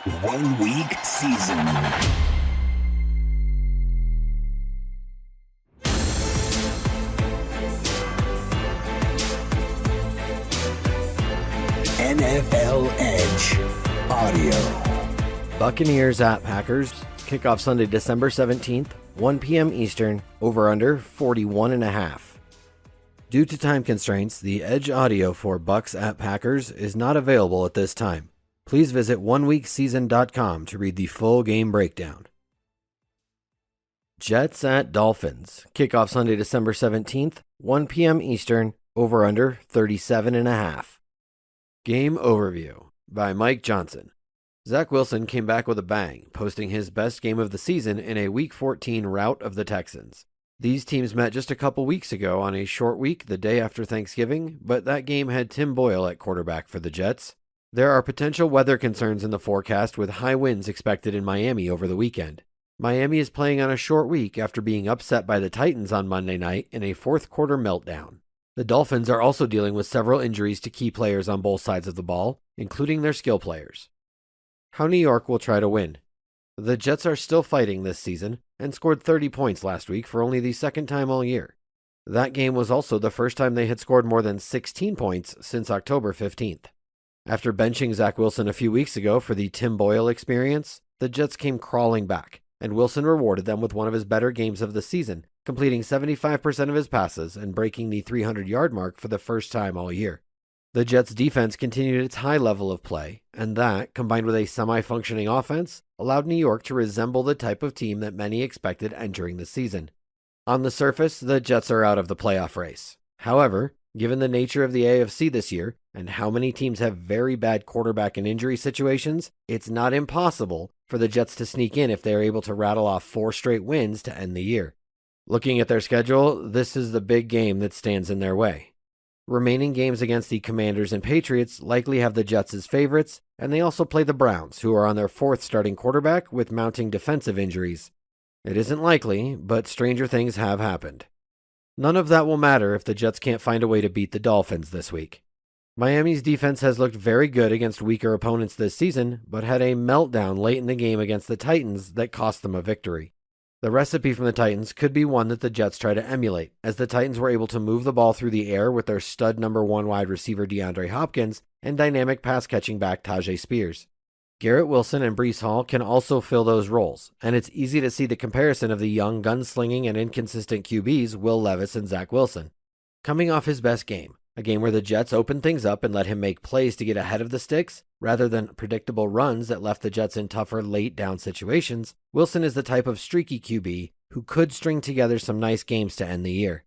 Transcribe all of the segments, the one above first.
1 week season. NFL Edge Audio. Buccaneers at Packers. Kickoff Sunday, December 17th, 1 p.m. Eastern. Over-under 41.5. Due to time constraints, the Edge Audio for Bucs at Packers is not available at this time. Please visit oneweekseason.com to read the full game breakdown. Jets at Dolphins. Kickoff Sunday, December 17th, 1 p.m. Eastern. Over-under 37.5. Game overview by Mike Johnson. Zach Wilson came back with a bang, posting his best game of the season in a Week 14 rout of the Texans. These teams met just a couple weeks ago on a short week the day after Thanksgiving, but that game had Tim Boyle at quarterback for the Jets. There are potential weather concerns in the forecast with high winds expected in Miami over the weekend. Miami is playing on a short week after being upset by the Titans on Monday night in a fourth quarter meltdown. The Dolphins are also dealing with several injuries to key players on both sides of the ball, including their skill players. How New York will try to win. The Jets are still fighting this season and scored 30 points last week for only the second time all year. That game was also the first time they had scored more than 16 points since October 15th. After benching Zach Wilson a few weeks ago for the Tim Boyle experience, the Jets came crawling back, and Wilson rewarded them with one of his better games of the season, completing 75% of his passes and breaking the 300-yard mark for the first time all year. The Jets' defense continued its high level of play, and that, combined with a semi-functioning offense, allowed New York to resemble the type of team that many expected entering the season. On the surface, the Jets are out of the playoff race. However, given the nature of the AFC this year, and how many teams have very bad quarterback and injury situations, it's not impossible for the Jets to sneak in if they are able to rattle off 4 straight wins to end the year. Looking at their schedule, this is the big game that stands in their way. Remaining games against the Commanders and Patriots likely have the Jets as favorites, and they also play the Browns, who are on their 4th starting quarterback with mounting defensive injuries. It isn't likely, but stranger things have happened. None of that will matter if the Jets can't find a way to beat the Dolphins this week. Miami's defense has looked very good against weaker opponents this season, but had a meltdown late in the game against the Titans that cost them a victory. The recipe from the Titans could be one that the Jets try to emulate, as the Titans were able to move the ball through the air with their stud number 1 wide receiver DeAndre Hopkins and dynamic pass-catching back Tajay Spears. Garrett Wilson and Breece Hall can also fill those roles, and it's easy to see the comparison of the young gunslinging and inconsistent QBs Will Levis and Zach Wilson. Coming off his best game, a game where the Jets opened things up and let him make plays to get ahead of the sticks, rather than predictable runs that left the Jets in tougher late-down situations, Wilson is the type of streaky QB who could string together some nice games to end the year.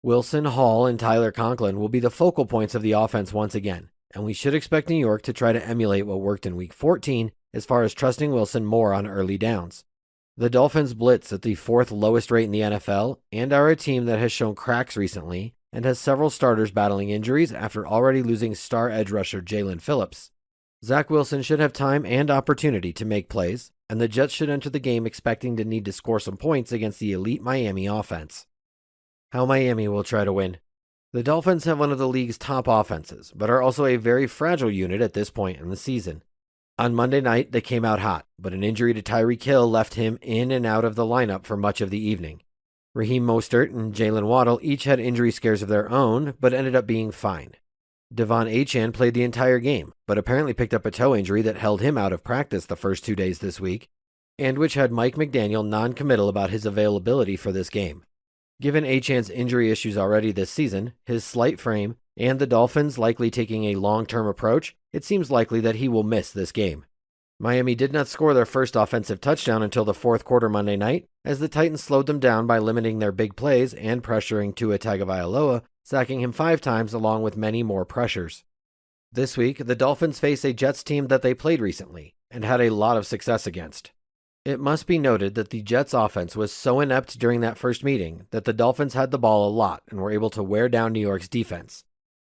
Wilson, Hall, and Tyler Conklin will be the focal points of the offense once again, and we should expect New York to try to emulate what worked in Week 14 as far as trusting Wilson more on early downs. The Dolphins blitz at the 4th lowest rate in the NFL and are a team that has shown cracks recently and has several starters battling injuries after already losing star edge rusher Jalen Phillips. Zach Wilson should have time and opportunity to make plays, and the Jets should enter the game expecting to need to score some points against the elite Miami offense. How Miami will try to win. The Dolphins have one of the league's top offenses, but are also a very fragile unit at this point in the season. On Monday night, they came out hot, but an injury to Tyreek Hill left him in and out of the lineup for much of the evening. Raheem Mostert and Jalen Waddle each had injury scares of their own, but ended up being fine. Devon Achane played the entire game, but apparently picked up a toe injury that held him out of practice the first 2 days this week, and which had Mike McDaniel non-committal about his availability for this game. Given Achane's injury issues already this season, his slight frame, and the Dolphins likely taking a long-term approach, it seems likely that he will miss this game. Miami did not score their first offensive touchdown until the 4th quarter Monday night, as the Titans slowed them down by limiting their big plays and pressuring Tua Tagovailoa, sacking him 5 times along with many more pressures. This week, the Dolphins face a Jets team that they played recently and had a lot of success against. It must be noted that the Jets offense was so inept during that first meeting that the Dolphins had the ball a lot and were able to wear down New York's defense.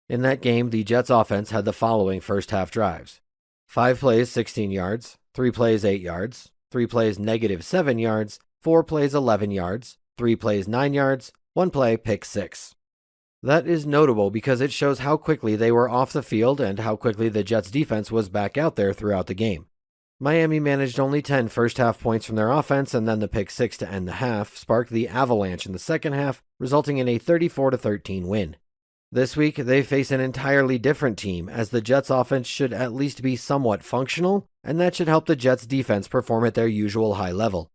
In that game, the Jets offense had the following first half drives: 5 plays, 16 yards, 3 plays, 8 yards, 3 plays, -7 yards, 4 plays, 11 yards, 3 plays, 9 yards, 1 play, pick 6. That is notable because it shows how quickly they were off the field and how quickly the Jets defense was back out there throughout the game. Miami managed only 10 first-half points from their offense, and then the pick six to end the half sparked the avalanche in the second half, resulting in a 34-13 win. This week, they face an entirely different team, as the Jets' offense should at least be somewhat functional, and that should help the Jets' defense perform at their usual high level.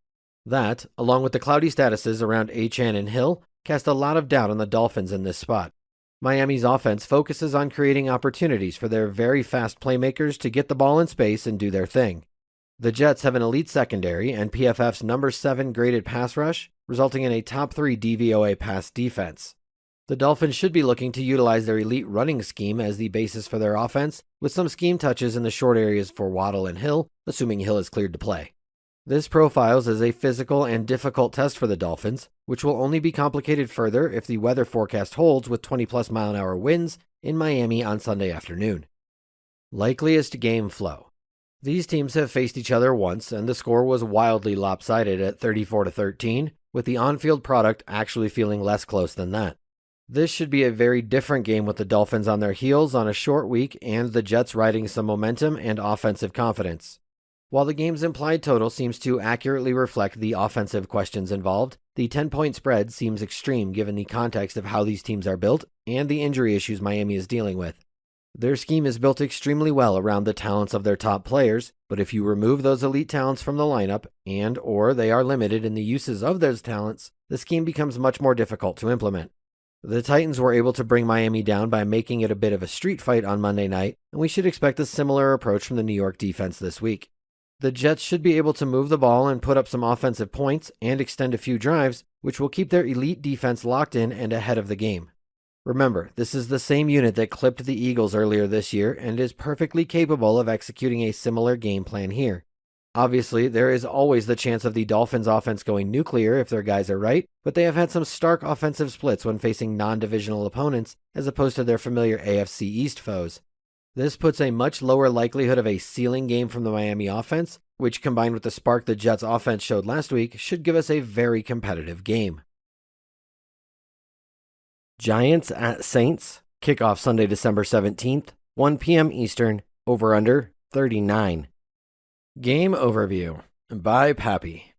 That, along with the cloudy statuses around Achane and Hill, cast a lot of doubt on the Dolphins in this spot. Miami's offense focuses on creating opportunities for their very fast playmakers to get the ball in space and do their thing. The Jets have an elite secondary and PFF's number 7 graded pass rush, resulting in a top 3 DVOA pass defense. The Dolphins should be looking to utilize their elite running scheme as the basis for their offense, with some scheme touches in the short areas for Waddle and Hill, assuming Hill is cleared to play. This profiles as a physical and difficult test for the Dolphins, which will only be complicated further if the weather forecast holds with 20+ mile-an-hour winds in Miami on Sunday afternoon. Likeliest game flow. These teams have faced each other once, and the score was wildly lopsided at 34-13, with the on-field product actually feeling less close than that. This should be a very different game with the Dolphins on their heels on a short week and the Jets riding some momentum and offensive confidence. While the game's implied total seems to accurately reflect the offensive questions involved, the 10-point spread seems extreme given the context of how these teams are built and the injury issues Miami is dealing with. Their scheme is built extremely well around the talents of their top players, but if you remove those elite talents from the lineup or they are limited in the uses of those talents, the scheme becomes much more difficult to implement. The Titans were able to bring Miami down by making it a bit of a street fight on Monday night, and we should expect a similar approach from the New York defense this week. The Jets should be able to move the ball and put up some offensive points and extend a few drives, which will keep their elite defense locked in and ahead of the game. Remember, this is the same unit that clipped the Eagles earlier this year and is perfectly capable of executing a similar game plan here. Obviously, there is always the chance of the Dolphins' offense going nuclear if their guys are right, but they have had some stark offensive splits when facing non-divisional opponents as opposed to their familiar AFC East foes. This puts a much lower likelihood of a ceiling game from the Miami offense, which combined with the spark the Jets' offense showed last week should give us a very competitive game. Giants at Saints, kickoff Sunday, December 17th, 1 p.m. Eastern, over-under 39. Game overview by Pappy.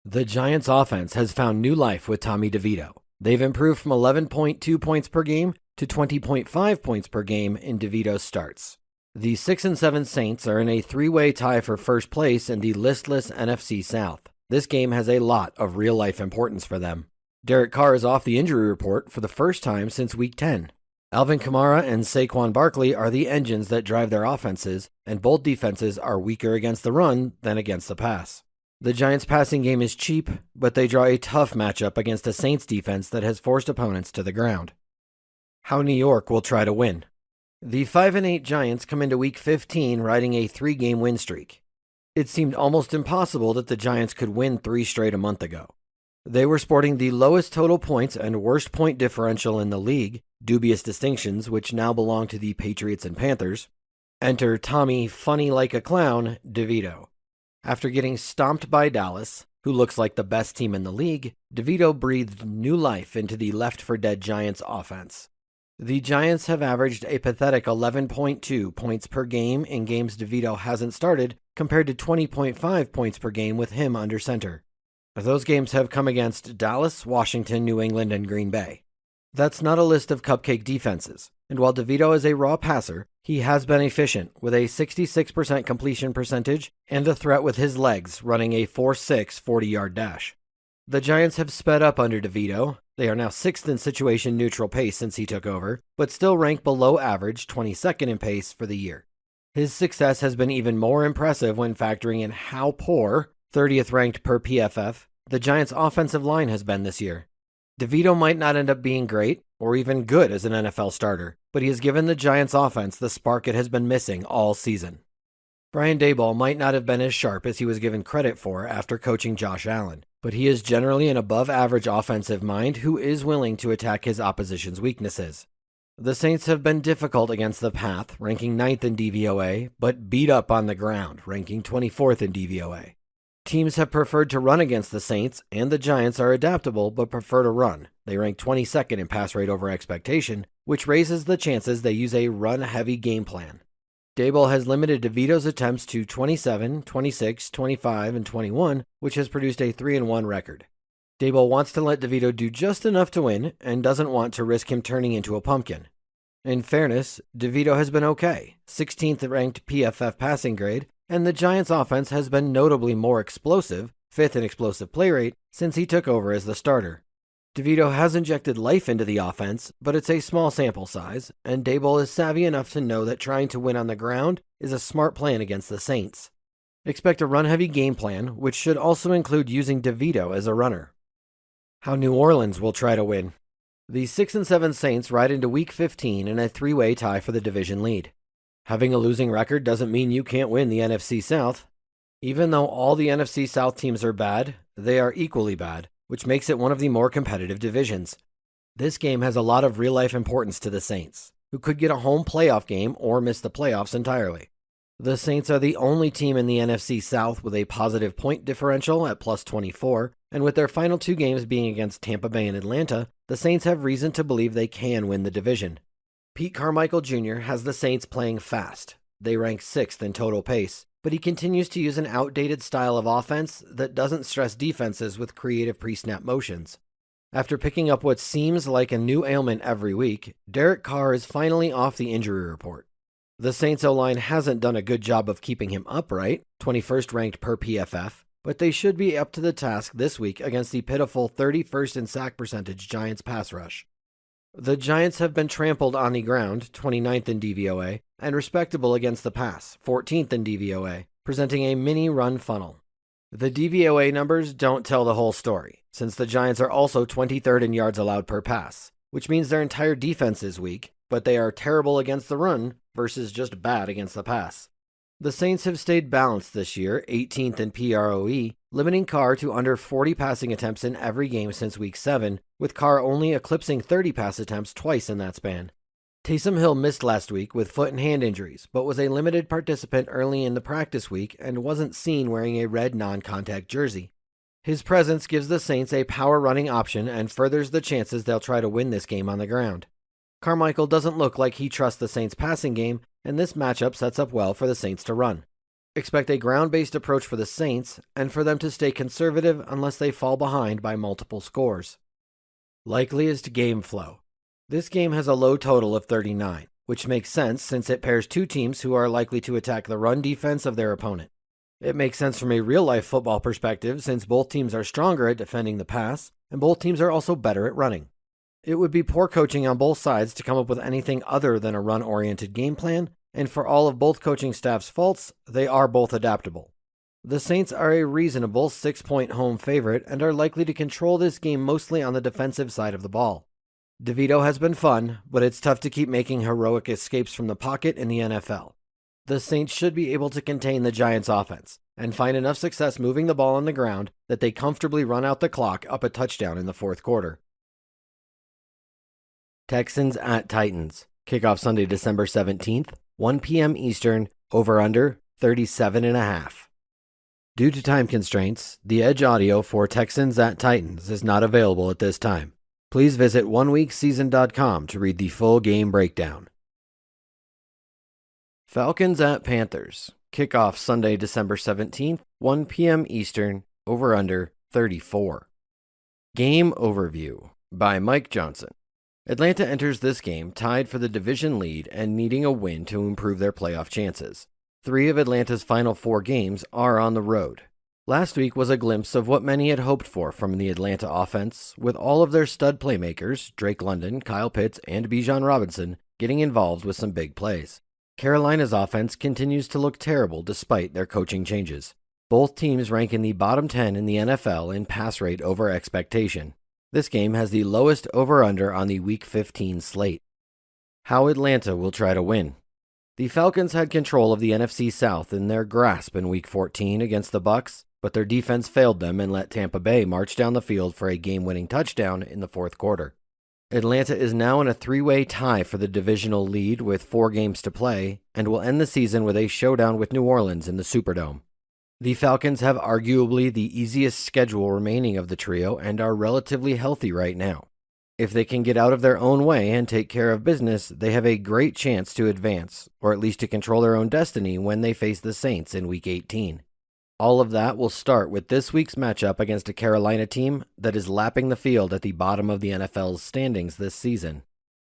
The Giants' offense has found new life with Tommy DeVito. They've improved from 11.2 points per game to 20.5 points per game in DeVito's starts. The 6-7 Saints are in a three-way tie for first place in the listless NFC South. This game has a lot of real-life importance for them. Derek Carr is off the injury report for the first time since Week 10. Alvin Kamara and Saquon Barkley are the engines that drive their offenses, and both defenses are weaker against the run than against the pass. The Giants' passing game is cheap, but they draw a tough matchup against a Saints defense that has forced opponents to the ground. How New York will try to win. The 5-8 Giants come into Week 15 riding a 3-game win streak. It seemed almost impossible that the Giants could win 3 straight a month ago. They were sporting the lowest total points and worst point differential in the league, dubious distinctions which now belong to the Patriots and Panthers. Enter Tommy Funny Like a Clown DeVito. After getting stomped by Dallas, who looks like the best team in the league, DeVito breathed new life into the left-for-dead Giants offense. The Giants have averaged a pathetic 11.2 points per game in games DeVito hasn't started, compared to 20.5 points per game with him under center. Those games have come against Dallas, Washington, New England, and Green Bay. That's not a list of cupcake defenses, and while DeVito is a raw passer, he has been efficient with a 66% completion percentage and a threat with his legs, running a 4.6 40-yard dash. The Giants have sped up under DeVito. They are now 6th in situation neutral pace since he took over, but still rank below average 22nd in pace for the year. His success has been even more impressive when factoring in how poor, 30th ranked per PFF, the Giants' offensive line has been this year. DeVito might not end up being great, or even good as an NFL starter, but he has given the Giants' offense the spark it has been missing all season. Brian Daboll might not have been as sharp as he was given credit for after coaching Josh Allen, but he is generally an above-average offensive mind who is willing to attack his opposition's weaknesses. The Saints have been difficult against the path, ranking 9th in DVOA, but beat up on the ground, ranking 24th in DVOA. Teams have preferred to run against the Saints, and the Giants are adaptable but prefer to run. They rank 22nd in pass rate over expectation, which raises the chances they use a run-heavy game plan. Dable has limited DeVito's attempts to 27, 26, 25, and 21, which has produced a 3-1 record. Dable wants to let DeVito do just enough to win and doesn't want to risk him turning into a pumpkin. In fairness, DeVito has been okay, 16th ranked PFF passing grade, and the Giants' offense has been notably more explosive, 5th in explosive play rate, since he took over as the starter. DeVito has injected life into the offense, but it's a small sample size, and Dable is savvy enough to know that trying to win on the ground is a smart plan against the Saints. Expect a run-heavy game plan, which should also include using DeVito as a runner. How New Orleans will try to win. The 6-7 Saints ride into Week 15 in a three-way tie for the division lead. Having a losing record doesn't mean you can't win the NFC South. Even though all the NFC South teams are bad, they are equally bad, which makes it one of the more competitive divisions. This game has a lot of real-life importance to the Saints, who could get a home playoff game or miss the playoffs entirely. The Saints are the only team in the NFC South with a positive point differential at plus 24, and with their final two games being against Tampa Bay and Atlanta, the Saints have reason to believe they can win the division. Pete Carmichael Jr. has the Saints playing fast. They rank 6th in total pace, but he continues to use an outdated style of offense that doesn't stress defenses with creative pre-snap motions. After picking up what seems like a new ailment every week, Derek Carr is finally off the injury report. The Saints O-line hasn't done a good job of keeping him upright, 21st ranked per PFF, but they should be up to the task this week against the pitiful 31st in sack percentage Giants pass rush. The Giants have been trampled on the ground, 29th in DVOA, and respectable against the pass, 14th in DVOA, presenting a mini-run funnel. The DVOA numbers don't tell the whole story, since the Giants are also 23rd in yards allowed per pass, which means their entire defense is weak, but they are terrible against the run versus just bad against the pass. The Saints have stayed balanced this year, 18th in PROE, limiting Carr to under 40 passing attempts in every game since Week 7, with Carr only eclipsing 30 pass attempts twice in that span. Taysom Hill missed last week with foot and hand injuries, but was a limited participant early in the practice week and wasn't seen wearing a red non-contact jersey. His presence gives the Saints a power running option and furthers the chances they'll try to win this game on the ground. Carmichael doesn't look like he trusts the Saints' passing game, and this matchup sets up well for the Saints to run. Expect a ground-based approach for the Saints, and for them to stay conservative unless they fall behind by multiple scores. Likeliest game flow. This game has a low total of 39, which makes sense since it pairs two teams who are likely to attack the run defense of their opponent. It makes sense from a real-life football perspective since both teams are stronger at defending the pass, and both teams are also better at running. It would be poor coaching on both sides to come up with anything other than a run-oriented game plan, and for all of both coaching staffs' faults, they are both adaptable. The Saints are a reasonable 6-point home favorite and are likely to control this game mostly on the defensive side of the ball. DeVito has been fun, but it's tough to keep making heroic escapes from the pocket in the NFL. The Saints should be able to contain the Giants' offense and find enough success moving the ball on the ground that they comfortably run out the clock up a touchdown in the fourth quarter. Texans at Titans. Kickoff Sunday, December 17th, 1 p.m. Eastern, over-under 37.5. Due to time constraints, the Edge audio for Texans at Titans is not available at this time. Please visit oneweekseason.com to read the full game breakdown. Falcons at Panthers. Kickoff Sunday, December 17th, 1 p.m. Eastern, over-under 34. Game Overview by Mike Johnson. Atlanta enters this game tied for the division lead and needing a win to improve their playoff chances. 3 of Atlanta's final 4 games are on the road. Last week was a glimpse of what many had hoped for from the Atlanta offense, with all of their stud playmakers, Drake London, Kyle Pitts, and Bijan Robinson, getting involved with some big plays. Carolina's offense continues to look terrible despite their coaching changes. Both teams rank in the bottom 10 in the NFL in pass rate over expectation. This game has the lowest over-under on the Week 15 slate. How Atlanta will try to win. The Falcons had control of the NFC South in their grasp in Week 14 against the Bucs, but their defense failed them and let Tampa Bay march down the field for a game-winning touchdown in the fourth quarter. Atlanta is now in a 3-way tie for the divisional lead with 4 games to play and will end the season with a showdown with New Orleans in the Superdome. The Falcons have arguably the easiest schedule remaining of the trio and are relatively healthy right now. If they can get out of their own way and take care of business, they have a great chance to advance, or at least to control their own destiny when they face the Saints in Week 18. All of that will start with this week's matchup against a Carolina team that is lapping the field at the bottom of the NFL's standings this season.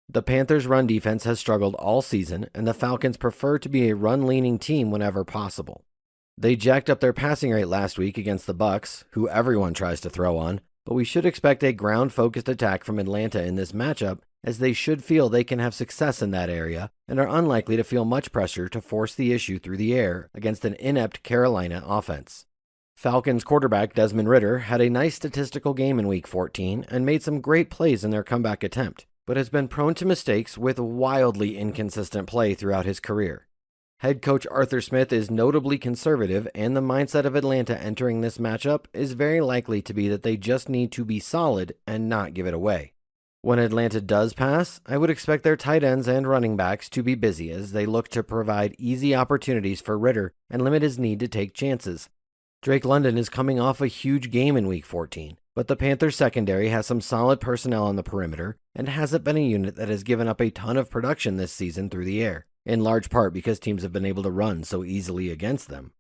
The Panthers' run defense has struggled all season, and the Falcons prefer to be a run-leaning team whenever possible. They jacked up their passing rate last week against the Bucs, who everyone tries to throw on, but we should expect a ground-focused attack from Atlanta in this matchup, as they should feel they can have success in that area and are unlikely to feel much pressure to force the issue through the air against an inept Carolina offense. Falcons quarterback Desmond Ridder had a nice statistical game in Week 14 and made some great plays in their comeback attempt, but has been prone to mistakes with wildly inconsistent play throughout his career. Head coach Arthur Smith is notably conservative, and the mindset of Atlanta entering this matchup is very likely to be that they just need to be solid and not give it away. When Atlanta does pass, I would expect their tight ends and running backs to be busy as they look to provide easy opportunities for Ridder and limit his need to take chances. Drake London is coming off a huge game in Week 14, but the Panthers secondary has some solid personnel on the perimeter and hasn't been a unit that has given up a ton of production this season through the air, in large part because teams have been able to run so easily against them.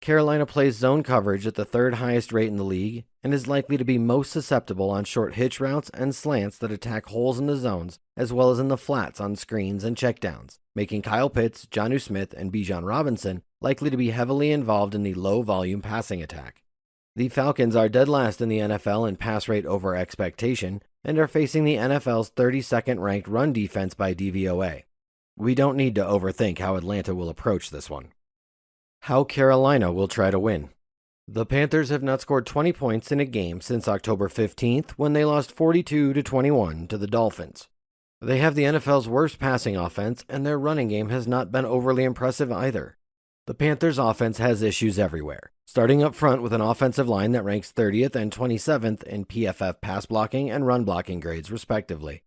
Carolina plays zone coverage at the third highest rate in the league and is likely to be most susceptible on short hitch routes and slants that attack holes in the zones, as well as in the flats on screens and checkdowns, making Kyle Pitts, Jonnu Smith, and Bijan Robinson likely to be heavily involved in the low-volume passing attack. The Falcons are dead last in the NFL in pass rate over expectation and are facing the NFL's 32nd ranked run defense by DVOA. We don't need to overthink how Atlanta will approach this one. How Carolina will try to win. The Panthers have not scored 20 points in a game since October 15th when they lost 42-21 to the Dolphins. They have the NFL's worst passing offense, and their running game has not been overly impressive either. The Panthers' offense has issues everywhere, starting up front with an offensive line that ranks 30th and 27th in PFF pass blocking and run blocking grades, respectively.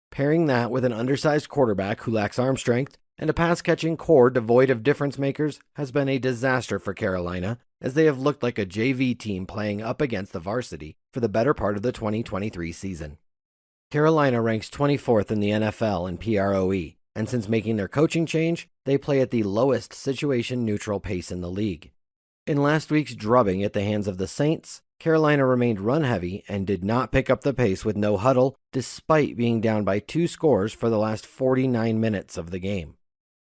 Pairing that with an undersized quarterback who lacks arm strength and a pass-catching core devoid of difference makers has been a disaster for Carolina, as they have looked like a JV team playing up against the varsity for the better part of the 2023 season. Carolina ranks 24th in the NFL in PROE, and since making their coaching change, they play at the lowest situation-neutral pace in the league. In last week's drubbing at the hands of the Saints, Carolina remained run-heavy and did not pick up the pace with no huddle, despite being down by 2 scores for the last 49 minutes of the game.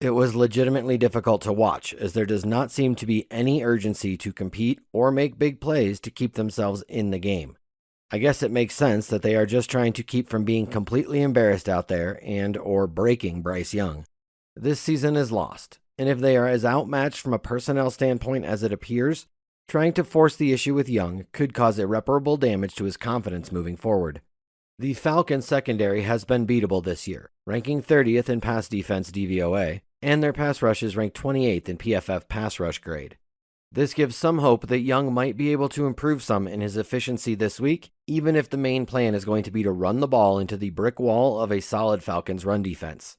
It was legitimately difficult to watch, as there does not seem to be any urgency to compete or make big plays to keep themselves in the game. I guess it makes sense that they are just trying to keep from being completely embarrassed out there and or breaking Bryce Young. This season is lost, and if they are as outmatched from a personnel standpoint as it appears, trying to force the issue with Young could cause irreparable damage to his confidence moving forward. The Falcons secondary has been beatable this year, ranking 30th in pass defense DVOA, and their pass rush is ranked 28th in PFF pass rush grade. This gives some hope that Young might be able to improve some in his efficiency this week, even if the main plan is going to be to run the ball into the brick wall of a solid Falcons run defense.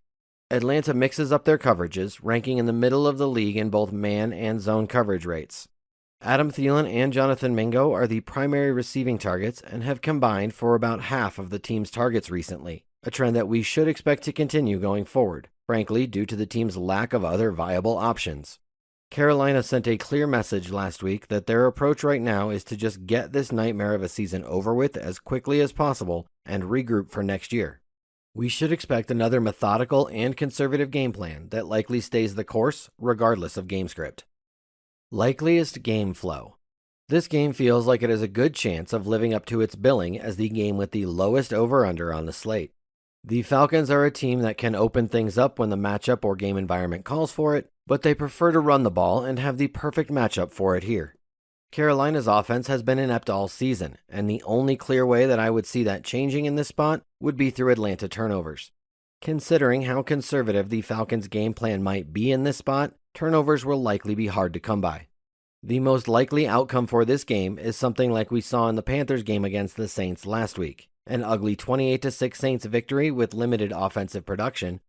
Atlanta mixes up their coverages, ranking in the middle of the league in both man and zone coverage rates. Adam Thielen and Jonathan Mingo are the primary receiving targets and have combined for about half of the team's targets recently, a trend that we should expect to continue going forward, frankly due to the team's lack of other viable options. Carolina sent a clear message last week that their approach right now is to just get this nightmare of a season over with as quickly as possible and regroup for next year. We should expect another methodical and conservative game plan that likely stays the course regardless of game script. Likeliest game flow. This game feels like it has a good chance of living up to its billing as the game with the lowest over-under on the slate. The Falcons are a team that can open things up when the matchup or game environment calls for it, but they prefer to run the ball and have the perfect matchup for it here. Carolina's offense has been inept all season, and the only clear way that I would see that changing in this spot would be through Atlanta turnovers. Considering how conservative the Falcons' game plan might be in this spot, turnovers will likely be hard to come by. The most likely outcome for this game is something like we saw in the Panthers game against the Saints last week, an ugly 28-6 Saints victory with limited offensive production,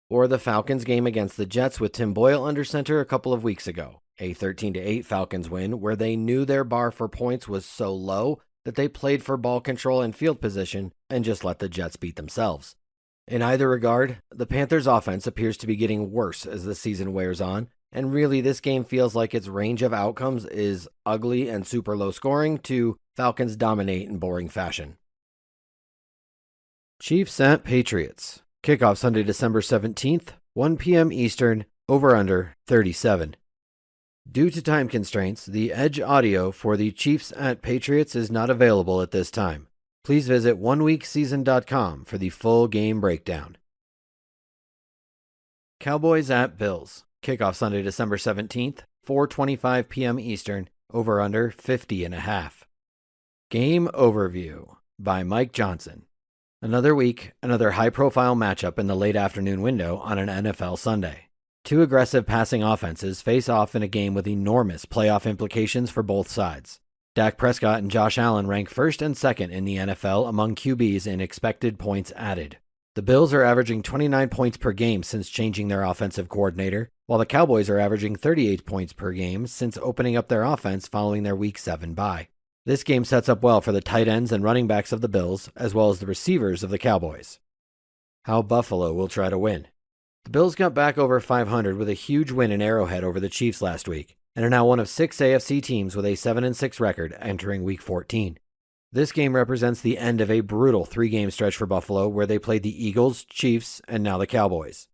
or the Falcons game against the Jets with Tim Boyle under center a couple of weeks ago, a 13-8 Falcons win where they knew their bar for points was so low that they played for ball control and field position and just let the Jets beat themselves. In either regard, the Panthers' offense appears to be getting worse as the season wears on, and really this game feels like its range of outcomes is ugly and super low scoring to Falcons dominate in boring fashion. Chiefs at Patriots. Kickoff Sunday, December 17th, 1 p.m. Eastern, over-under 37. Due to time constraints, the Edge audio for the Chiefs at Patriots is not available at this time. Please visit oneweekseason.com for the full game breakdown. Cowboys at Bills. Kickoff Sunday, December 17th, 4:25 p.m. Eastern, over-under 50.5. Game Overview by Mike Johnson. Another week, another high-profile matchup in the late afternoon window on an NFL Sunday. Two aggressive passing offenses face off in a game with enormous playoff implications for both sides. Dak Prescott and Josh Allen rank first and second in the NFL among QBs in expected points added. The Bills are averaging 29 points per game since changing their offensive coordinator, while the Cowboys are averaging 38 points per game since opening up their offense following their Week 7 bye. This game sets up well for the tight ends and running backs of the Bills, as well as the receivers of the Cowboys. How Buffalo will try to win. The Bills got back over 500 with a huge win in Arrowhead over the Chiefs last week, and are now one of 6 AFC teams with a 7-6 record entering Week 14. This game represents the end of a brutal 3-game stretch for Buffalo where they played the Eagles, Chiefs, and now the Cowboys.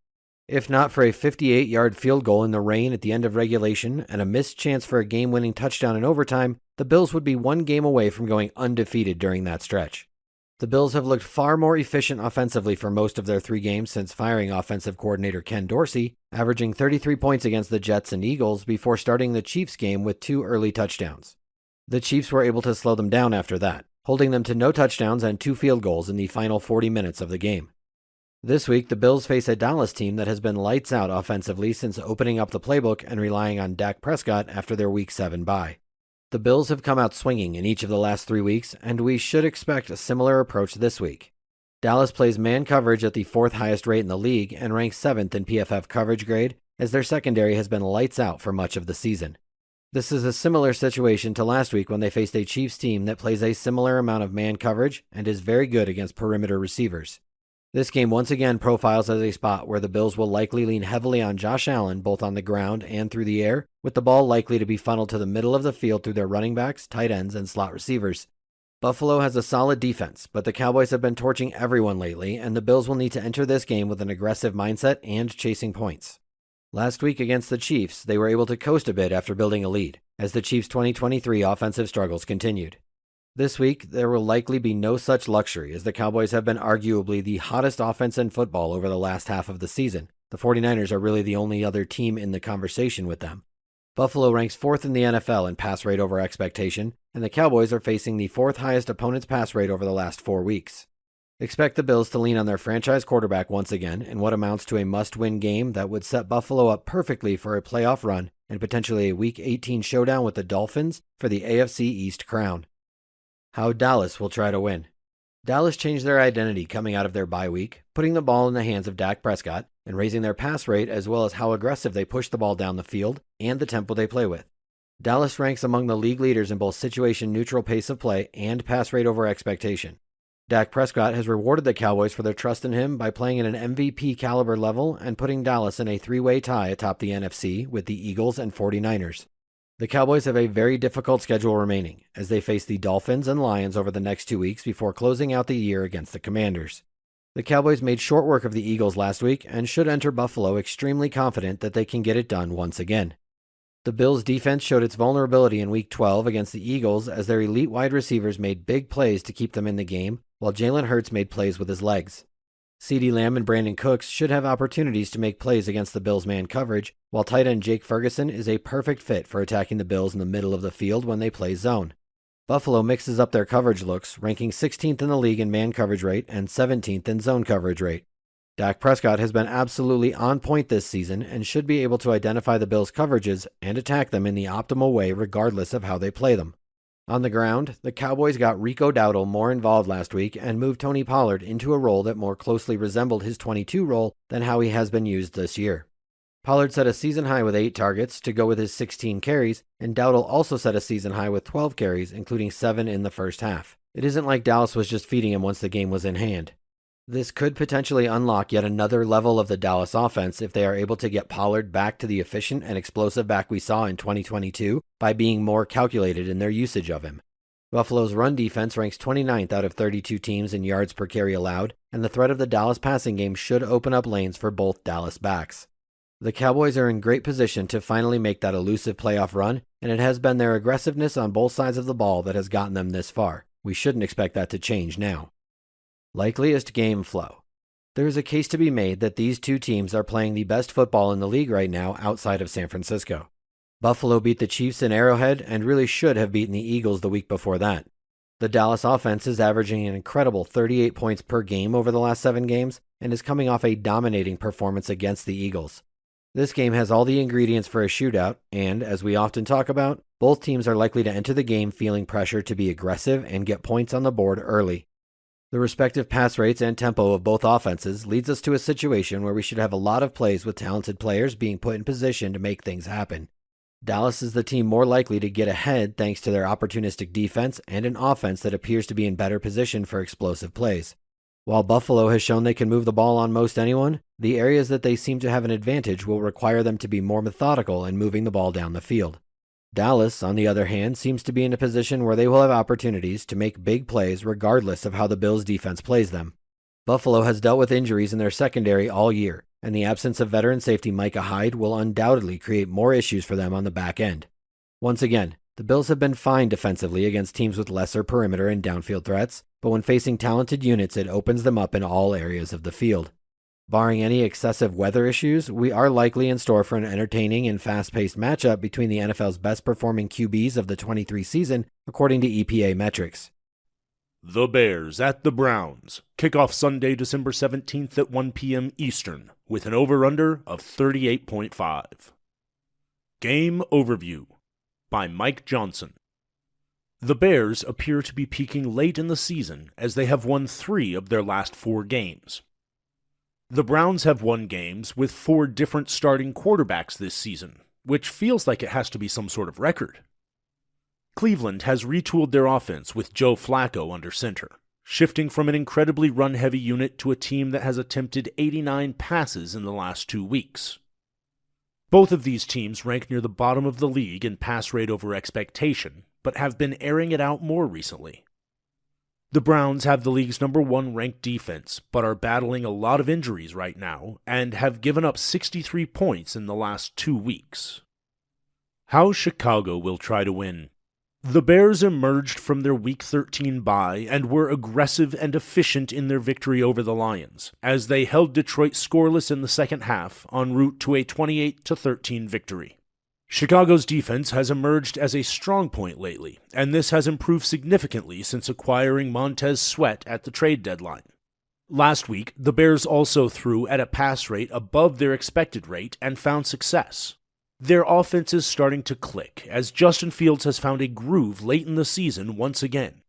If not for a 58-yard field goal in the rain at the end of regulation and a missed chance for a game-winning touchdown in overtime, the Bills would be one game away from going undefeated during that stretch. The Bills have looked far more efficient offensively for most of their 3 games since firing offensive coordinator Ken Dorsey, averaging 33 points against the Jets and Eagles before starting the Chiefs game with 2 early touchdowns. The Chiefs were able to slow them down after that, holding them to no touchdowns and 2 field goals in the final 40 minutes of the game. This week, the Bills face a Dallas team that has been lights out offensively since opening up the playbook and relying on Dak Prescott after their Week 7 bye. The Bills have come out swinging in each of the last 3 weeks, and we should expect a similar approach this week. Dallas plays man coverage at the 4th highest rate in the league and ranks 7th in PFF coverage grade, as their secondary has been lights out for much of the season. This is a similar situation to last week when they faced a Chiefs team that plays a similar amount of man coverage and is very good against perimeter receivers. This game once again profiles as a spot where the Bills will likely lean heavily on Josh Allen both on the ground and through the air, with the ball likely to be funneled to the middle of the field through their running backs, tight ends, and slot receivers. Buffalo has a solid defense, but the Cowboys have been torching everyone lately, and the Bills will need to enter this game with an aggressive mindset and chasing points. Last week against the Chiefs, they were able to coast a bit after building a lead, as the Chiefs' 2023 offensive struggles continued. This week, there will likely be no such luxury, as the Cowboys have been arguably the hottest offense in football over the last half of the season. The 49ers are really the only other team in the conversation with them. Buffalo ranks 4th in the NFL in pass rate over expectation, and the Cowboys are facing the 4th highest opponent's pass rate over the last 4 weeks. Expect the Bills to lean on their franchise quarterback once again in what amounts to a must-win game that would set Buffalo up perfectly for a playoff run and potentially a Week 18 showdown with the Dolphins for the AFC East crown. How Dallas will try to win. Dallas changed their identity coming out of their bye week, putting the ball in the hands of Dak Prescott and raising their pass rate as well as how aggressive they push the ball down the field and the tempo they play with. Dallas ranks among the league leaders in both situation-neutral pace of play and pass rate over expectation. Dak Prescott has rewarded the Cowboys for their trust in him by playing at an MVP caliber level and putting Dallas in a 3-way tie atop the NFC with the Eagles and 49ers. The Cowboys have a very difficult schedule remaining, as they face the Dolphins and Lions over the next 2 weeks before closing out the year against the Commanders. The Cowboys made short work of the Eagles last week and should enter Buffalo extremely confident that they can get it done once again. The Bills' defense showed its vulnerability in Week 12 against the Eagles as their elite wide receivers made big plays to keep them in the game, while Jalen Hurts made plays with his legs. CeeDee Lamb and Brandon Cooks should have opportunities to make plays against the Bills' man coverage, while tight end Jake Ferguson is a perfect fit for attacking the Bills in the middle of the field when they play zone. Buffalo mixes up their coverage looks, ranking 16th in the league in man coverage rate and 17th in zone coverage rate. Dak Prescott has been absolutely on point this season and should be able to identify the Bills' coverages and attack them in the optimal way regardless of how they play them. On the ground, the Cowboys got Rico Dowdle more involved last week and moved Tony Pollard into a role that more closely resembled his 22 role than how he has been used this year. Pollard set a season high with 8 targets to go with his 16 carries, and Dowdle also set a season high with 12 carries, including 7 in the first half. It isn't like Dallas was just feeding him once the game was in hand. This could potentially unlock yet another level of the Dallas offense if they are able to get Pollard back to the efficient and explosive back we saw in 2022 by being more calculated in their usage of him. Buffalo's run defense ranks 29th out of 32 teams in yards per carry allowed, and the threat of the Dallas passing game should open up lanes for both Dallas backs. The Cowboys are in great position to finally make that elusive playoff run, and it has been their aggressiveness on both sides of the ball that has gotten them this far. We shouldn't expect that to change now. Likeliest game flow. There is a case to be made that these two teams are playing the best football in the league right now outside of San Francisco. Buffalo beat the Chiefs in Arrowhead and really should have beaten the Eagles the week before that. The Dallas offense is averaging an incredible 38 points per game over the last 7 games and is coming off a dominating performance against the Eagles. This game has all the ingredients for a shootout, and, as we often talk about, both teams are likely to enter the game feeling pressure to be aggressive and get points on the board early. The respective pass rates and tempo of both offenses leads us to a situation where we should have a lot of plays with talented players being put in position to make things happen. Dallas is the team more likely to get ahead thanks to their opportunistic defense and an offense that appears to be in better position for explosive plays. While Buffalo has shown they can move the ball on most anyone, the areas that they seem to have an advantage will require them to be more methodical in moving the ball down the field. Dallas, on the other hand, seems to be in a position where they will have opportunities to make big plays regardless of how the Bills' defense plays them. Buffalo has dealt with injuries in their secondary all year, and the absence of veteran safety Micah Hyde will undoubtedly create more issues for them on the back end. Once again, the Bills have been fine defensively against teams with lesser perimeter and downfield threats, but when facing talented units, it opens them up in all areas of the field. Barring any excessive weather issues, we are likely in store for an entertaining and fast-paced matchup between the NFL's best-performing QBs of the 23 season, according to EPA metrics. The Bears at the Browns. Kickoff Sunday, December 17th at 1 p.m. Eastern, with an over-under of 38.5. Game Overview by Mike Johnson. The Bears appear to be peaking late in the season as they have won 3 of their last 4 games. The Browns have won games with 4 different starting quarterbacks this season, which feels like it has to be some sort of record. Cleveland has retooled their offense with Joe Flacco under center, shifting from an incredibly run-heavy unit to a team that has attempted 89 passes in the last 2 weeks. Both of these teams rank near the bottom of the league in pass rate over expectation, but have been airing it out more recently. The Browns have the league's number 1 ranked defense, but are battling a lot of injuries right now, and have given up 63 points in the last 2 weeks. How Chicago will try to win. The Bears emerged from their Week 13 bye and were aggressive and efficient in their victory over the Lions, as they held Detroit scoreless in the second half en route to a 28-13 victory. Chicago's defense has emerged as a strong point lately, and this has improved significantly since acquiring Montez Sweat at the trade deadline. Last week, the Bears also threw at a pass rate above their expected rate and found success. Their offense is starting to click, as Justin Fields has found a groove late in the season once again.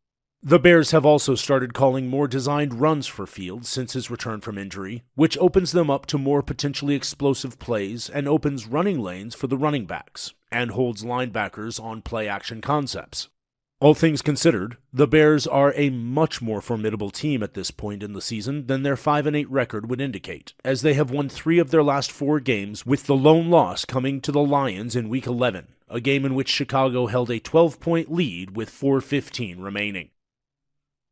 The Bears have also started calling more designed runs for Fields since his return from injury, which opens them up to more potentially explosive plays and opens running lanes for the running backs, and holds linebackers on play-action concepts. All things considered, the Bears are a much more formidable team at this point in the season than their 5-8 record would indicate, as they have won 3 of their last 4 games, with the lone loss coming to the Lions in Week 11, a game in which Chicago held a 12-point lead with 4:15 remaining.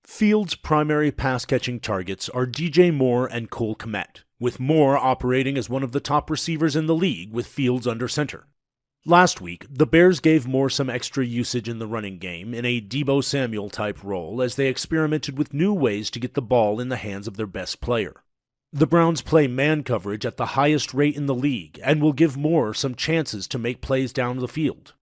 Fields' primary pass-catching targets are DJ Moore and Cole Kmet, with Moore operating as one of the top receivers in the league with Fields under center. Last week, the Bears gave Moore some extra usage in the running game in a Deebo Samuel-type role as they experimented with new ways to get the ball in the hands of their best player. The Browns play man coverage at the highest rate in the league and will give Moore some chances to make plays down the field.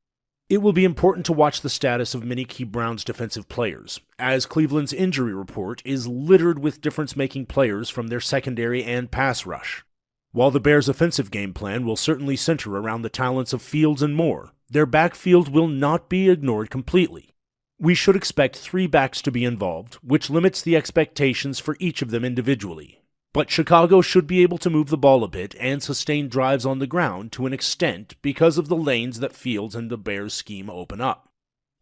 It will be important to watch the status of many key Browns defensive players, as Cleveland's injury report is littered with difference-making players from their secondary and pass rush. While the Bears' offensive game plan will certainly center around the talents of Fields and Moore, their backfield will not be ignored completely. We should expect 3 backs to be involved, which limits the expectations for each of them individually. But Chicago should be able to move the ball a bit and sustain drives on the ground to an extent because of the lanes that Fields and the Bears' scheme open up.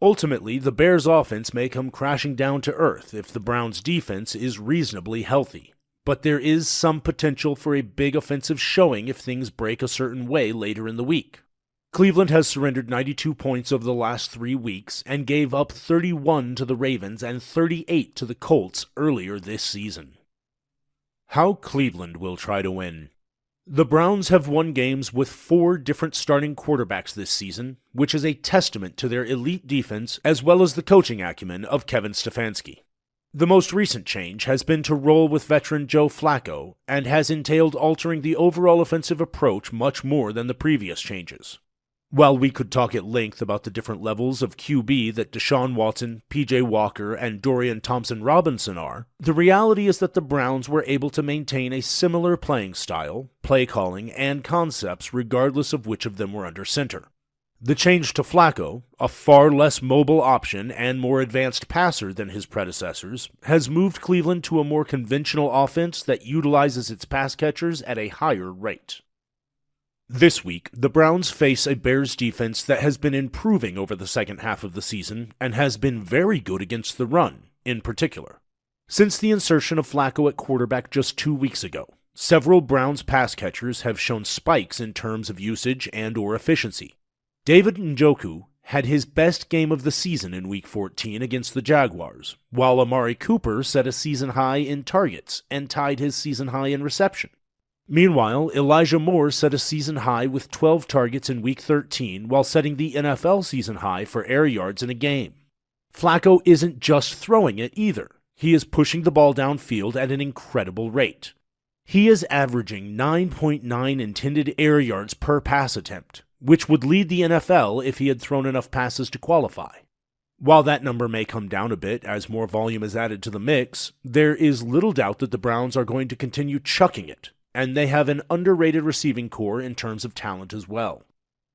Ultimately, the Bears' offense may come crashing down to earth if the Browns' defense is reasonably healthy. But there is some potential for a big offensive showing if things break a certain way later in the week. Cleveland has surrendered 92 points over the last 3 weeks and gave up 31 to the Ravens and 38 to the Colts earlier this season. How Cleveland will try to win. The Browns have won games with 4 different starting quarterbacks this season, which is a testament to their elite defense as well as the coaching acumen of Kevin Stefanski. The most recent change has been to roll with veteran Joe Flacco and has entailed altering the overall offensive approach much more than the previous changes. While we could talk at length about the different levels of QB that Deshaun Watson, PJ Walker, and Dorian Thompson-Robinson are, the reality is that the Browns were able to maintain a similar playing style, play calling, and concepts regardless of which of them were under center. The change to Flacco, a far less mobile option and more advanced passer than his predecessors, has moved Cleveland to a more conventional offense that utilizes its pass catchers at a higher rate. This week, the Browns face a Bears defense that has been improving over the second half of the season and has been very good against the run, in particular. Since the insertion of Flacco at quarterback just 2 weeks ago, several Browns pass catchers have shown spikes in terms of usage and/or efficiency. David Njoku had his best game of the season in Week 14 against the Jaguars, while Amari Cooper set a season high in targets and tied his season high in reception. Meanwhile, Elijah Moore set a season high with 12 targets in Week 13 while setting the NFL season high for air yards in a game. Flacco isn't just throwing it either. He is pushing the ball downfield at an incredible rate. He is averaging 9.9 intended air yards per pass attempt, which would lead the NFL if he had thrown enough passes to qualify. While that number may come down a bit as more volume is added to the mix, there is little doubt that the Browns are going to continue chucking it, and they have an underrated receiving core in terms of talent as well.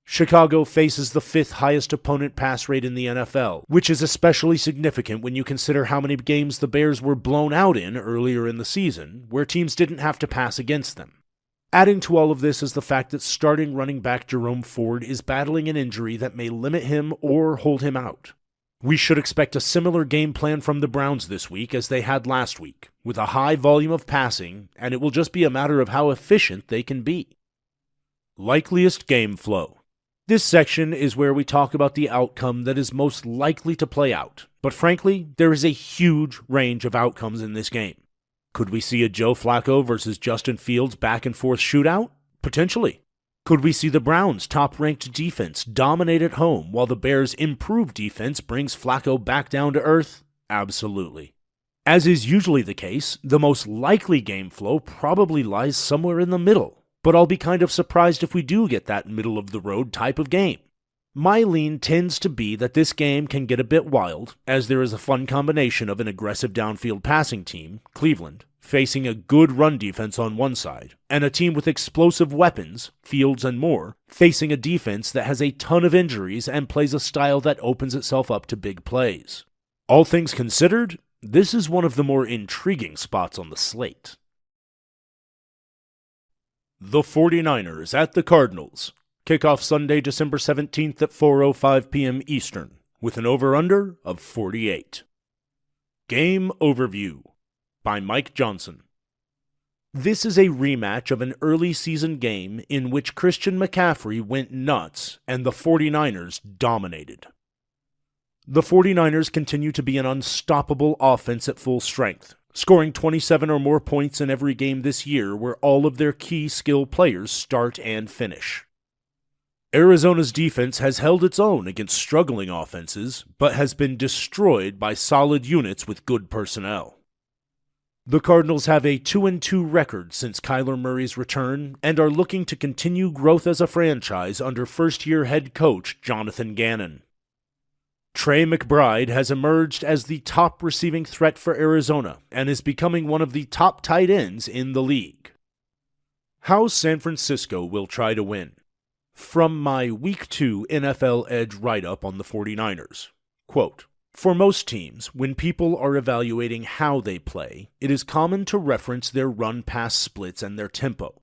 Chicago faces the 5th highest opponent pass rate in the NFL, which is especially significant when you consider how many games the Bears were blown out in earlier in the season, where teams didn't have to pass against them. Adding to all of this is the fact that starting running back Jerome Ford is battling an injury that may limit him or hold him out. We should expect a similar game plan from the Browns this week as they had last week, with a high volume of passing, and it will just be a matter of how efficient they can be. Likeliest game flow. This section is where we talk about the outcome that is most likely to play out, but frankly, there is a huge range of outcomes in this game. Could we see a Joe Flacco versus Justin Fields back-and-forth shootout? Potentially. Could we see the Browns' top-ranked defense dominate at home while the Bears' improved defense brings Flacco back down to earth? Absolutely. As is usually the case, the most likely game flow probably lies somewhere in the middle, but I'll be kind of surprised if we do get that middle-of-the-road type of game. My lean tends to be that this game can get a bit wild, as there is a fun combination of an aggressive downfield passing team, Cleveland, facing a good run defense on one side, and a team with explosive weapons, Fields and Moore, facing a defense that has a ton of injuries and plays a style that opens itself up to big plays. All things considered, this is one of the more intriguing spots on the slate. The 49ers at the Cardinals. Kickoff Sunday, December 17th at 4:05 p.m. Eastern, with an over-under of 48. Game Overview by Mike Johnson. This is a rematch of an early season game in which Christian McCaffrey went nuts and the 49ers dominated. The 49ers continue to be an unstoppable offense at full strength, scoring 27 or more points in every game this year where all of their key skill players start and finish. Arizona's defense has held its own against struggling offenses, but has been destroyed by solid units with good personnel. The Cardinals have a 2-2 record since Kyler Murray's return and are looking to continue growth as a franchise under first-year head coach Jonathan Gannon. Trey McBride has emerged as the top receiving threat for Arizona and is becoming one of the top tight ends in the league. How San Francisco will try to win. From my Week 2 NFL Edge write-up on the 49ers, quote, For most teams, when people are evaluating how they play, it is common to reference their run-pass splits and their tempo.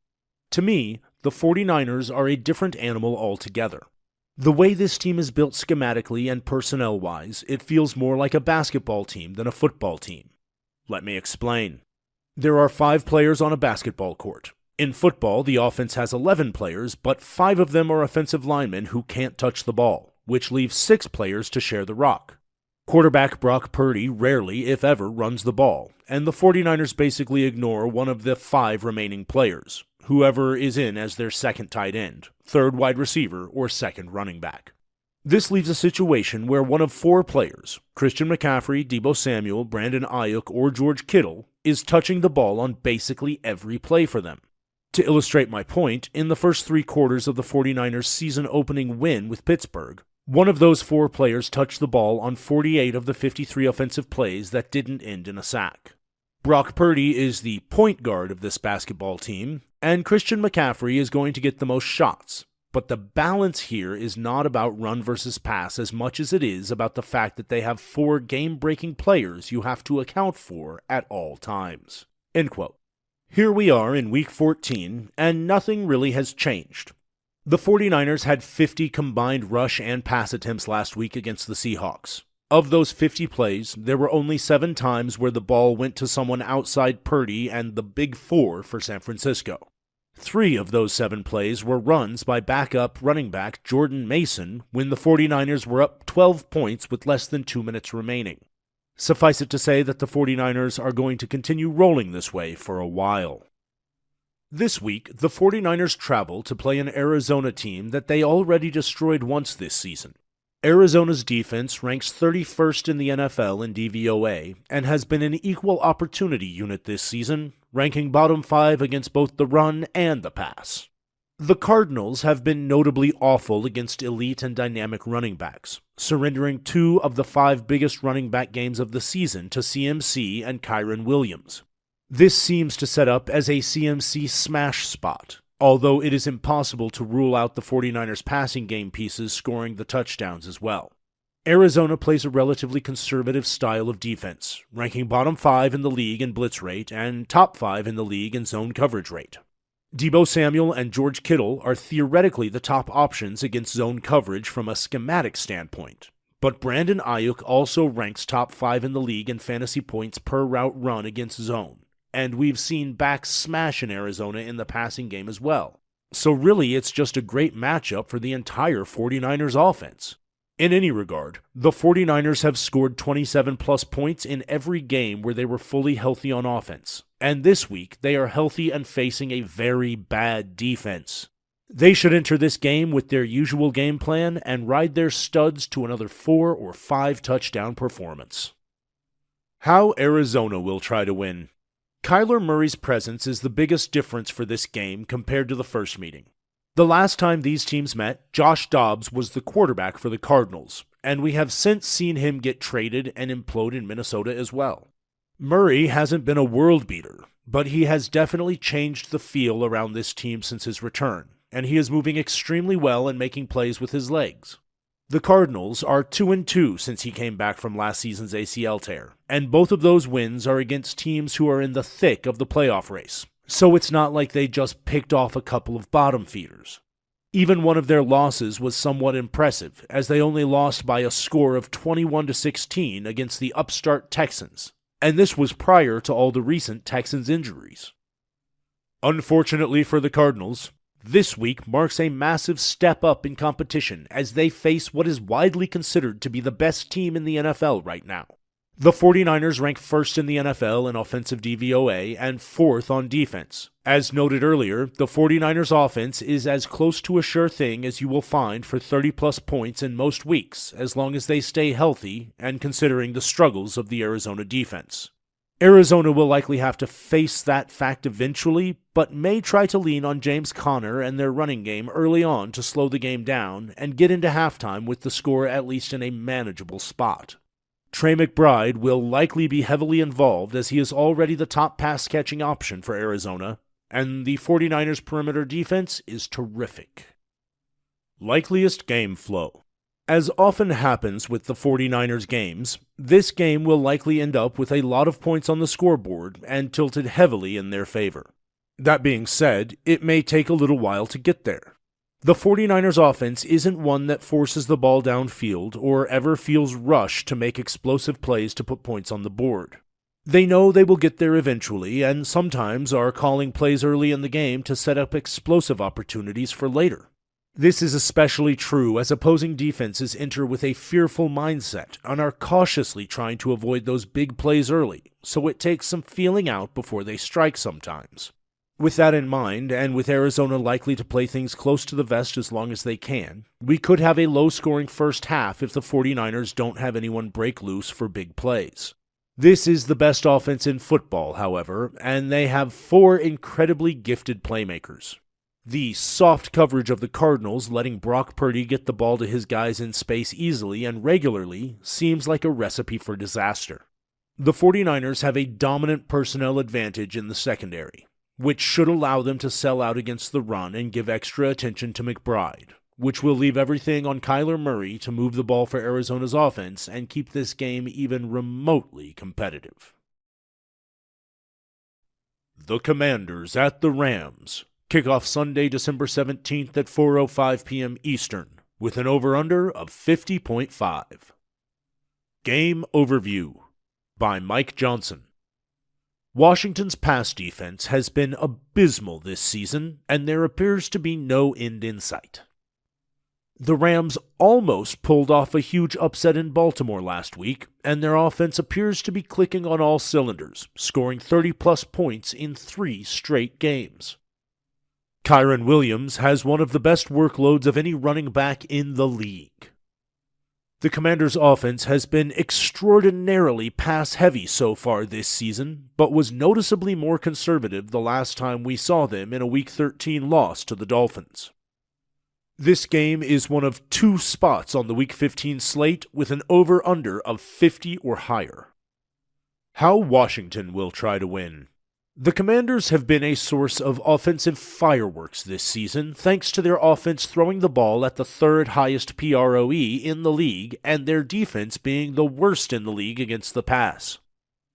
To me, the 49ers are a different animal altogether. The way this team is built schematically and personnel-wise, it feels more like a basketball team than a football team. Let me explain. There are 5 players on a basketball court. In football, the offense has 11 players, but 5 of them are offensive linemen who can't touch the ball, which leaves 6 players to share the rock. Quarterback Brock Purdy rarely, if ever, runs the ball, and the 49ers basically ignore one of the 5 remaining players, whoever is in as their second tight end, third wide receiver, or second running back. This leaves a situation where one of 4 players, Christian McCaffrey, Deebo Samuel, Brandon Ayuk, or George Kittle, is touching the ball on basically every play for them. To illustrate my point, in the first 3 quarters of the 49ers' season-opening win with Pittsburgh, one of those 4 players touched the ball on 48 of the 53 offensive plays that didn't end in a sack. Brock Purdy is the point guard of this basketball team, and Christian McCaffrey is going to get the most shots. But the balance here is not about run versus pass as much as it is about the fact that they have 4 game-breaking players you have to account for at all times." End quote. Here we are in Week 14, and nothing really has changed. The 49ers had 50 combined rush and pass attempts last week against the Seahawks. Of those 50 plays, there were only 7 times where the ball went to someone outside Purdy and the Big Four for San Francisco. 3 of those 7 plays were runs by backup running back Jordan Mason when the 49ers were up 12 points with less than 2 minutes remaining. Suffice it to say that the 49ers are going to continue rolling this way for a while. This week, the 49ers travel to play an Arizona team that they already destroyed once this season. Arizona's defense ranks 31st in the NFL in DVOA and has been an equal opportunity unit this season, ranking bottom 5 against both the run and the pass. The Cardinals have been notably awful against elite and dynamic running backs, surrendering 2 of the 5 biggest running back games of the season to CMC and Kyren Williams. This seems to set up as a CMC smash spot, although it is impossible to rule out the 49ers passing game pieces scoring the touchdowns as well. Arizona plays a relatively conservative style of defense, ranking bottom 5 in the league in blitz rate and top 5 in the league in zone coverage rate. Deebo Samuel and George Kittle are theoretically the top options against zone coverage from a schematic standpoint, but Brandon Ayuk also ranks top 5 in the league in fantasy points per route run against zone. And we've seen backs smash in Arizona in the passing game as well. So really, it's just a great matchup for the entire 49ers offense. In any regard, the 49ers have scored 27-plus points in every game where they were fully healthy on offense. And this week, they are healthy and facing a very bad defense. They should enter this game with their usual game plan and ride their studs to another 4 or 5 touchdown performance. How Arizona will try to win. Kyler Murray's presence is the biggest difference for this game compared to the first meeting. The last time these teams met, Josh Dobbs was the quarterback for the Cardinals, and we have since seen him get traded and implode in Minnesota as well. Murray hasn't been a world beater, but he has definitely changed the feel around this team since his return, and he is moving extremely well and making plays with his legs. The Cardinals are 2-2 since he came back from last season's ACL tear, and both of those wins are against teams who are in the thick of the playoff race, so it's not like they just picked off a couple of bottom feeders. Even one of their losses was somewhat impressive, as they only lost by a score of 21-16 against the upstart Texans, and this was prior to all the recent Texans injuries. Unfortunately for the Cardinals, this week marks a massive step up in competition as they face what is widely considered to be the best team in the NFL right now. The 49ers rank first in the NFL in offensive DVOA and 4th on defense. As noted earlier, the 49ers offense is as close to a sure thing as you will find for 30-plus points in most weeks, as long as they stay healthy and considering the struggles of the Arizona defense. Arizona will likely have to face that fact eventually, but may try to lean on James Conner and their running game early on to slow the game down and get into halftime with the score at least in a manageable spot. Trey McBride will likely be heavily involved as he is already the top pass-catching option for Arizona, and the 49ers' perimeter defense is terrific. Likeliest game flow. As often happens with the 49ers games, this game will likely end up with a lot of points on the scoreboard and tilted heavily in their favor. That being said, it may take a little while to get there. The 49ers offense isn't one that forces the ball downfield or ever feels rushed to make explosive plays to put points on the board. They know they will get there eventually and sometimes are calling plays early in the game to set up explosive opportunities for later. This is especially true as opposing defenses enter with a fearful mindset and are cautiously trying to avoid those big plays early, so it takes some feeling out before they strike sometimes. With that in mind, and with Arizona likely to play things close to the vest as long as they can, we could have a low-scoring first half if the 49ers don't have anyone break loose for big plays. This is the best offense in football, however, and they have 4 incredibly gifted playmakers. The soft coverage of the Cardinals letting Brock Purdy get the ball to his guys in space easily and regularly seems like a recipe for disaster. The 49ers have a dominant personnel advantage in the secondary, which should allow them to sell out against the run and give extra attention to McBride, which will leave everything on Kyler Murray to move the ball for Arizona's offense and keep this game even remotely competitive. The Commanders at the Rams. Kickoff Sunday, December 17th at 4:05 p.m. Eastern, with an over-under of 50.5. Game Overview by Mike Johnson. Washington's pass defense has been abysmal this season, and there appears to be no end in sight. The Rams almost pulled off a huge upset in Baltimore last week, and their offense appears to be clicking on all cylinders, scoring 30-plus points in 3 straight games. Kyren Williams has one of the best workloads of any running back in the league. The Commanders' offense has been extraordinarily pass-heavy so far this season, but was noticeably more conservative the last time we saw them in a Week 13 loss to the Dolphins. This game is one of 2 spots on the Week 15 slate with an over-under of 50 or higher. How Washington will try to win. The Commanders have been a source of offensive fireworks this season thanks to their offense throwing the ball at the 3rd highest PROE in the league and their defense being the worst in the league against the pass.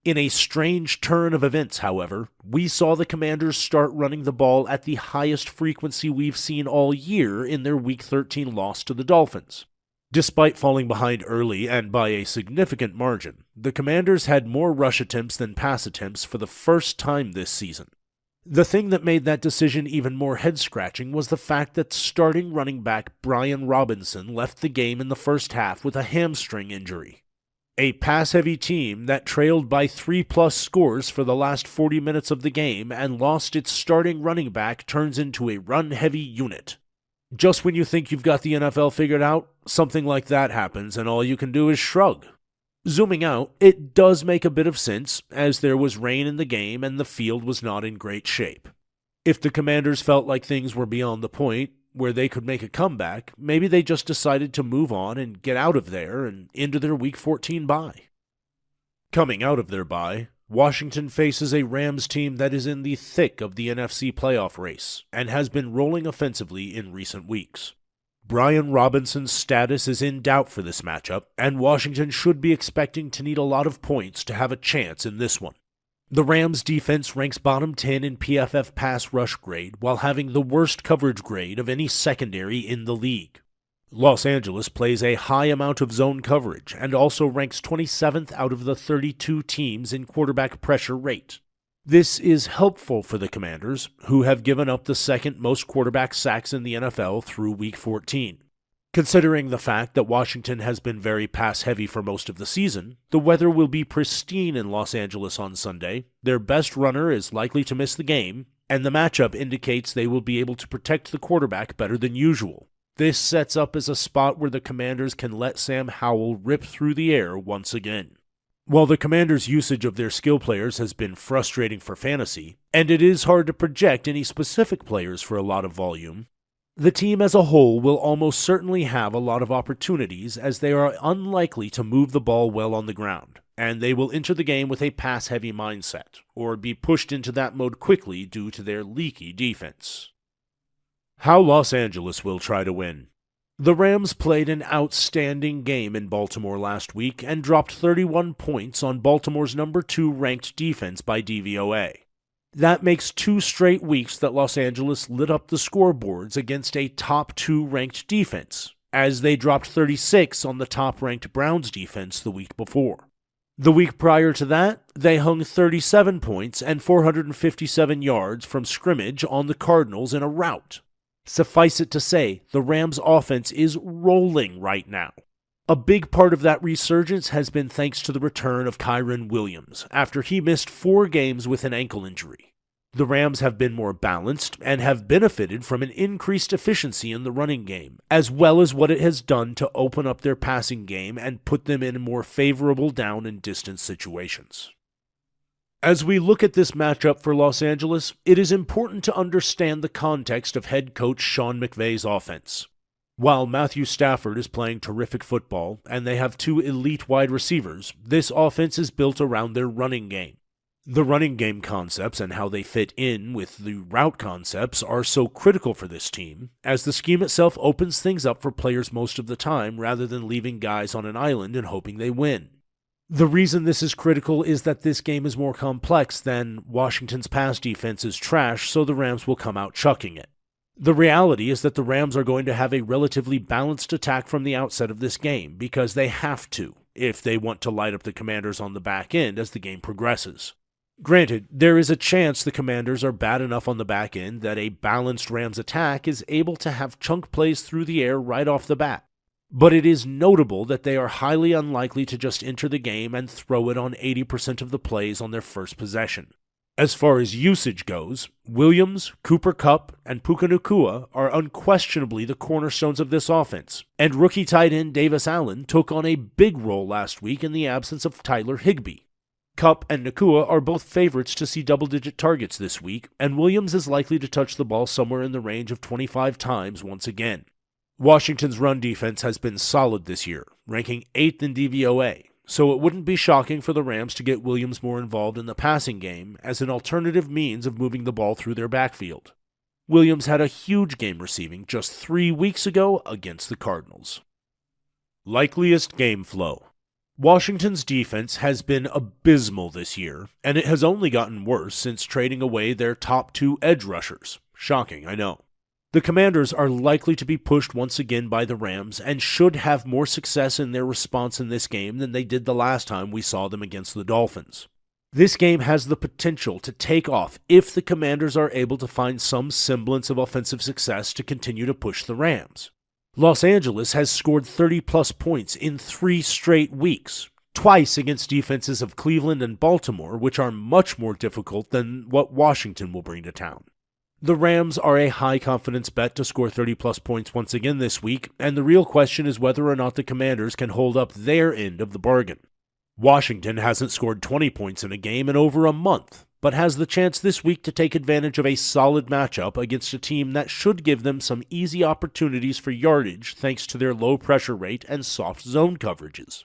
In a strange turn of events, however, we saw the Commanders start running the ball at the highest frequency we've seen all year in their Week 13 loss to the Dolphins. Despite falling behind early and by a significant margin, the Commanders had more rush attempts than pass attempts for the first time this season. The thing that made that decision even more head-scratching was the fact that starting running back Brian Robinson left the game in the first half with a hamstring injury. A pass-heavy team that trailed by 3+ scores for the last 40 minutes of the game and lost its starting running back turns into a run-heavy unit. Just when you think you've got the NFL figured out, something like that happens and all you can do is shrug. Zooming out, it does make a bit of sense, as there was rain in the game and the field was not in great shape. If the Commanders felt like things were beyond the point where they could make a comeback, maybe they just decided to move on and get out of there and into their Week 14 bye. Coming out of their bye, Washington faces a Rams team that is in the thick of the NFC playoff race and has been rolling offensively in recent weeks. Brian Robinson's status is in doubt for this matchup, and Washington should be expecting to need a lot of points to have a chance in this one. The Rams' defense ranks bottom 10 in PFF pass rush grade while having the worst coverage grade of any secondary in the league. Los Angeles plays a high amount of zone coverage and also ranks 27th out of the 32 teams in quarterback pressure rate. This is helpful for the Commanders, who have given up the 2nd most quarterback sacks in the NFL through Week 14. Considering the fact that Washington has been very pass-heavy for most of the season, the weather will be pristine in Los Angeles on Sunday, their best runner is likely to miss the game, and the matchup indicates they will be able to protect the quarterback better than usual. This sets up as a spot where the Commanders can let Sam Howell rip through the air once again. While the Commanders' usage of their skill players has been frustrating for fantasy, and it is hard to project any specific players for a lot of volume, the team as a whole will almost certainly have a lot of opportunities as they are unlikely to move the ball well on the ground, and they will enter the game with a pass-heavy mindset, or be pushed into that mode quickly due to their leaky defense. How Los Angeles will try to win. The Rams played an outstanding game in Baltimore last week and dropped 31 points on Baltimore's number 2 ranked defense by DVOA. That makes 2 straight weeks that Los Angeles lit up the scoreboards against a top 2 ranked defense, as they dropped 36 on the top-ranked Browns defense the week before. The week prior to that, they hung 37 points and 457 yards from scrimmage on the Cardinals in a rout. Suffice it to say, the Rams' offense is rolling right now. A big part of that resurgence has been thanks to the return of Kyren Williams, after he missed 4 games with an ankle injury. The Rams have been more balanced and have benefited from an increased efficiency in the running game, as well as what it has done to open up their passing game and put them in more favorable down and distance situations. As we look at this matchup for Los Angeles, it is important to understand the context of head coach Sean McVay's offense. While Matthew Stafford is playing terrific football and they have 2 elite wide receivers, this offense is built around their running game. The running game concepts and how they fit in with the route concepts are so critical for this team, as the scheme itself opens things up for players most of the time rather than leaving guys on an island and hoping they win. The reason this is critical is that this game is more complex than Washington's pass defense is trash, so the Rams will come out chucking it. The reality is that the Rams are going to have a relatively balanced attack from the outset of this game because they have to, if they want to light up the Commanders on the back end as the game progresses. Granted, there is a chance the Commanders are bad enough on the back end that a balanced Rams attack is able to have chunk plays through the air right off the bat. But it is notable that they are highly unlikely to just enter the game and throw it on 80% of the plays on their first possession. As far as usage goes, Williams, Cooper Kupp, and Puka Nacua are unquestionably the cornerstones of this offense, and rookie tight end Davis Allen took on a big role last week in the absence of Tyler Higbee. Kupp and Nacua are both favorites to see double-digit targets this week, and Williams is likely to touch the ball somewhere in the range of 25 times once again. Washington's run defense has been solid this year, ranking 8th in DVOA, so it wouldn't be shocking for the Rams to get Williams more involved in the passing game as an alternative means of moving the ball through their backfield. Williams had a huge game receiving just 3 weeks ago against the Cardinals. Likeliest game flow. Washington's defense has been abysmal this year, and it has only gotten worse since trading away their top 2 edge rushers. Shocking, I know. The Commanders are likely to be pushed once again by the Rams and should have more success in their response in this game than they did the last time we saw them against the Dolphins. This game has the potential to take off if the Commanders are able to find some semblance of offensive success to continue to push the Rams. Los Angeles has scored 30-plus points in 3 straight weeks, twice against defenses of Cleveland and Baltimore, which are much more difficult than what Washington will bring to town. The Rams are a high-confidence bet to score 30-plus points once again this week, and the real question is whether or not the Commanders can hold up their end of the bargain. Washington hasn't scored 20 points in a game in over a month, but has the chance this week to take advantage of a solid matchup against a team that should give them some easy opportunities for yardage thanks to their low pressure rate and soft zone coverages.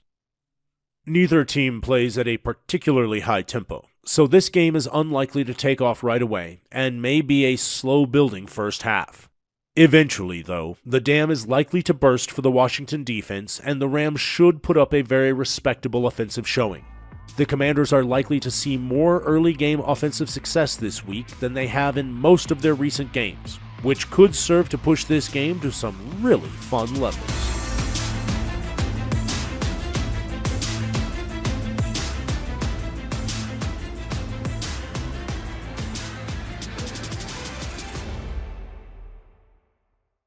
Neither team plays at a particularly high tempo, so this game is unlikely to take off right away and may be a slow-building first half. Eventually, though, the dam is likely to burst for the Washington defense, and the Rams should put up a very respectable offensive showing. The Commanders are likely to see more early-game offensive success this week than they have in most of their recent games, which could serve to push this game to some really fun levels.